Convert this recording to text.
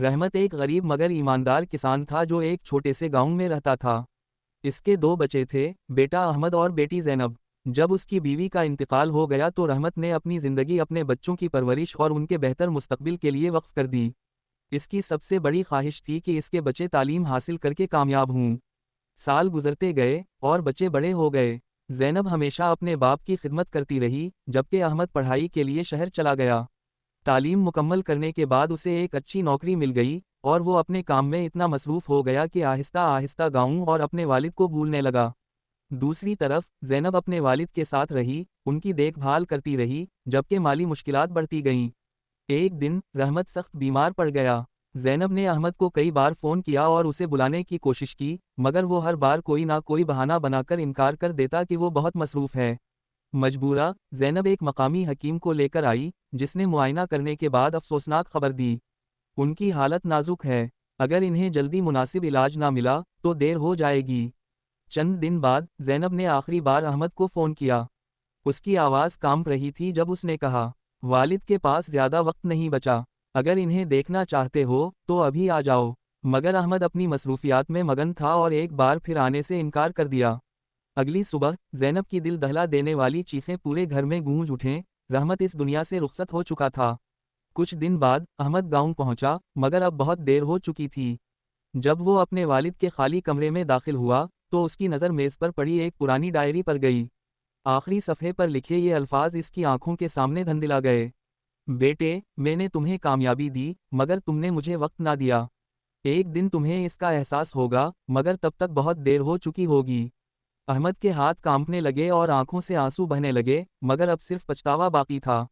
رحمت ایک غریب مگر ایماندار کسان تھا جو ایک چھوٹے سے گاؤں میں رہتا تھا۔ اس کے دو بچے تھے، بیٹا احمد اور بیٹی زینب۔ جب اس کی بیوی کا انتقال ہو گیا تو رحمت نے اپنی زندگی اپنے بچوں کی پرورش اور ان کے بہتر مستقبل کے لیے وقف کر دی۔ اس کی سب سے بڑی خواہش تھی کہ اس کے بچے تعلیم حاصل کر کے کامیاب ہوں۔ سال گزرتے گئے اور بچے بڑے ہو گئے۔ زینب ہمیشہ اپنے باپ کی خدمت کرتی رہی، جبکہ احمد پڑھائی کے لیے شہر چلا گیا۔ تعلیم مکمل کرنے کے بعد اسے ایک اچھی نوکری مل گئی اور وہ اپنے کام میں اتنا مصروف ہو گیا کہ آہستہ آہستہ گاؤں اور اپنے والد کو بھولنے لگا۔ دوسری طرف زینب اپنے والد کے ساتھ رہی، ان کی دیکھ بھال کرتی رہی، جبکہ مالی مشکلات بڑھتی گئیں۔ ایک دن رحمت سخت بیمار پڑ گیا۔ زینب نے احمد کو کئی بار فون کیا اور اسے بلانے کی کوشش کی، مگر وہ ہر بار کوئی نہ کوئی بہانہ بنا کر انکار کر دیتا کہ وہ بہت مصروف ہے۔ مجبورہ زینب ایک مقامی حکیم کو لے کر آئی، جس نے معائنہ کرنے کے بعد افسوسناک خبر دی۔ ان کی حالت نازک ہے، اگر انہیں جلدی مناسب علاج نہ ملا تو دیر ہو جائے گی۔ چند دن بعد زینب نے آخری بار احمد کو فون کیا۔ اس کی آواز کانپ رہی تھی جب اس نے کہا، والد کے پاس زیادہ وقت نہیں بچا، اگر انہیں دیکھنا چاہتے ہو تو ابھی آ جاؤ۔ مگر احمد اپنی مصروفیات میں مگن تھا اور ایک بار پھر آنے سے انکار کر دیا۔ اگلی صبح زینب کی دل دہلا دینے والی چیخیں پورے گھر میں گونج اٹھیں، رحمت اس دنیا سے رخصت ہو چکا تھا۔ کچھ دن بعد احمد گاؤں پہنچا، مگر اب بہت دیر ہو چکی تھی۔ جب وہ اپنے والد کے خالی کمرے میں داخل ہوا تو اس کی نظر میز پر پڑی ایک پرانی ڈائری پر گئی۔ آخری صفحے پر لکھے یہ الفاظ اس کی آنکھوں کے سامنے دھندلا گئے، بیٹے، میں نے تمہیں کامیابی دی مگر تم نے مجھے وقت نہ دیا۔ ایک دن تمہیں اس کا احساس ہوگا، مگر تب تک بہت دیر ہو چکی ہوگی۔ احمد کے ہاتھ کانپنے لگے اور آنکھوں سے آنسو بہنے لگے، مگر اب صرف پچھتاوا باقی تھا۔